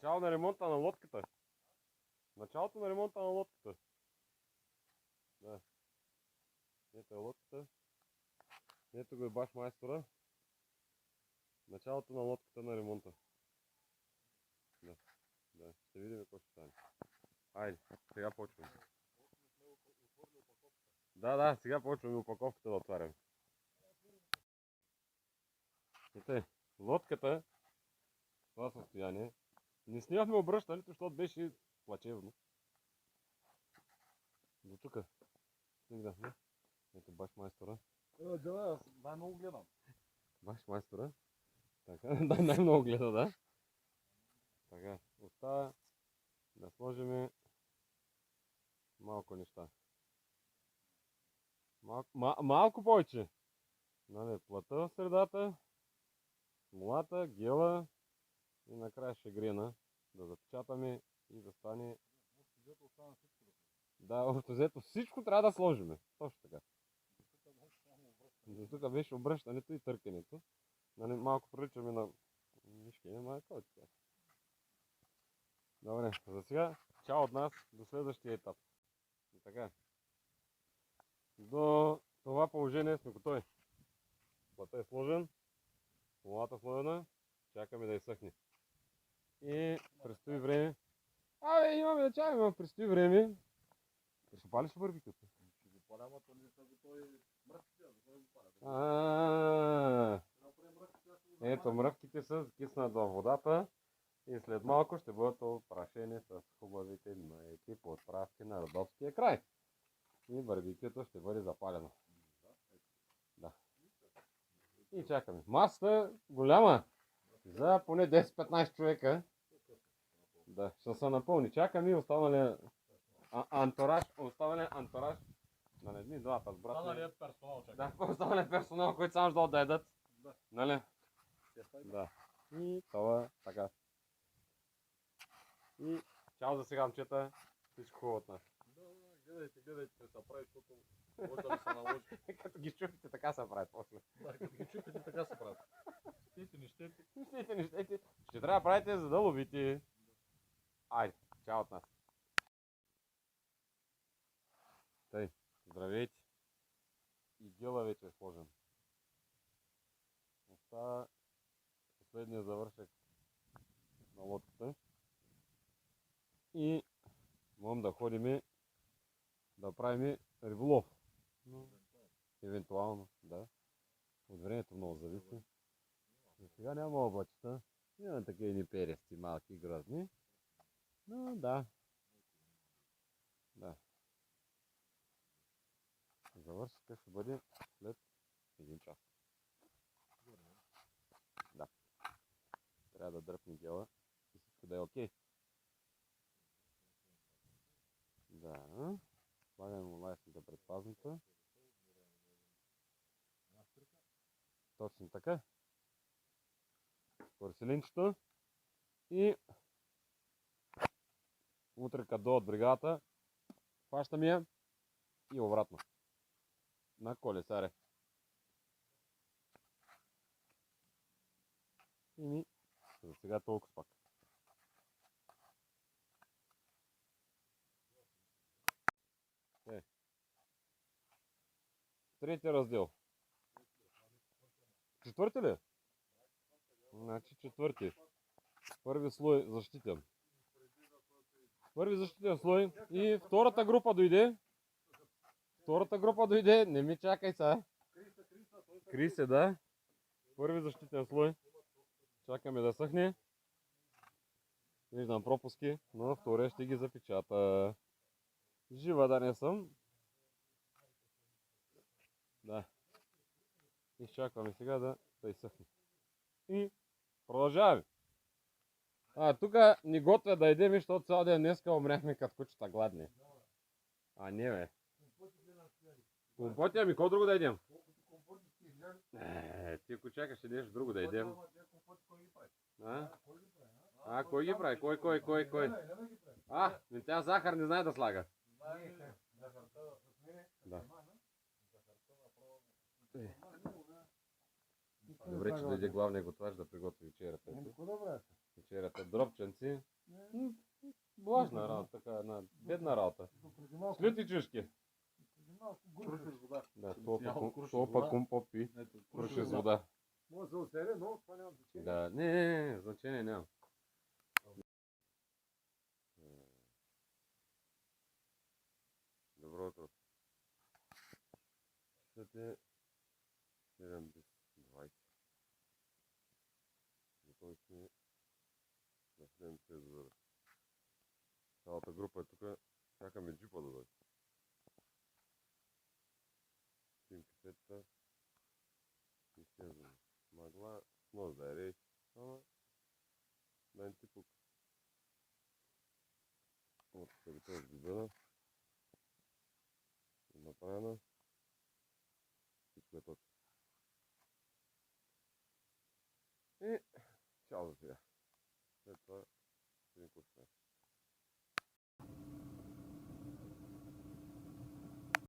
Начало на ремонта на лодката. Началото на ремонта на лодката. Да. Ето е лодката. Ето го е баш майстора. Началото на лодката на ремонта. Да. Да. Ще видим какво ще стане. Айде, сега почваме. Да, сега почваме опаковката да отваряме. Ето лодката в това състояние. Не снимахме обръщането, защото беше плачевно. До тук стигнахме. Ето баш майстора. Да, най-много гледам. Баш майстора. Така, да, най-много гледа, да. Така, остава да сложим малко неща. Малко повече. Нали, плата в средата, смолата, гела и накрая шегрена. Да запечатаме и да стане... Да, общо взето всичко трябва да сложим. Точно така. До тук беше обръщането и търкането. Нали, малко приличаме на мишки, ама е това така. Добре, за сега чао от нас до следващия етап. И така. До това положение сме готови. Плата е сложен, смолата сложена, чакаме да изсъхне. И предстои време. Имаме да чакаме, предстои време. Ще палиш ли барбекюто? Ще го паля, ама то не са готови мръвките, да го паля. Ето мръвките са киснат във водата и след малко ще бъдат опрашени с хубавите майки по отправки на родовския край. И барбекюто ще бъде запалено. Да. И чакаме. Масата голяма. За поне 10-15 човека. Да, ще се напълни. Чакаме и останалия антураж. Нали, ние двата с брат. Останалият персонал чака. Да, останалият персонал, който само ще да ядат. Нали? Да. И това така. И чао за сега, момчета. Всичко хубаво от нас. Гледайте, да се прави, защото може да ви се наложи. Като ги чупите, така се правят после. Да, като ги чупите, така се правят. Щете, не щете. Не щете. Ще трябва да правите, за да ловите. Айде, чао от нас. Тъй, здравейте. И гела вече е сложен. Остава последния завършек на лодката. И можем да ходим да правим риболов. Евентуално, да. От времето много зависи. И сега няма облачета. Има такива ни перести, малки, грозни. Но да. Да. Завършка ще бъде след 1 час. Да. Трябва да дръпне гела и всичко да е окей. Да. Слагаме му лайсната предпазната. Точно така. Порселинчето. И утре кадо от бригадата. Хващаме я и обратно. На колесаре. И за сега толкова пак. Третия раздел. Четвърти ли? Значи четвърти. Първи слой защитен. Първи защитен слой. И втората група дойде. Не ми чакай сега. Крисе, да. Първи защитен слой. Чакаме да съхне. Виждам пропуски, но втория ще ги запечата. Жива да не съм. Да. Изчакваме сега да изсъхне. И продължаваме. Тук ни готвя да едем, защото цял ден днеска умряхме като кучета гладни. Не бе. Компоти, ами какво друго да едем? Ти ако чакаш ще нещо друго да едем. Кой ги прави? Кой? Тя захар не знае да слага. Да. Добре, че дойде главния готвач да приготви вечерята. Вечерята дропченци Влажна работа, така една бедна работа. Преди малко, Слюти чушки. преди малко Круша гурче. с вода. Да, Цял круш с топа вода. кум попи. Ето, Круши с вода. Може да оцеля, но това няма значение. Да, не, значение няма. Добро утро. Часът е 7 без 20. Готови сме да влезем в язовира. Цялата група е тук. Чакаме джипа да дойде. Пим кафетата и слезем. Магла, може да е рейс, ама мен ти пук. Вот се готова с бибена. Направена. Всичко е точно. И чао за сега. След това ще видим какво ще стане.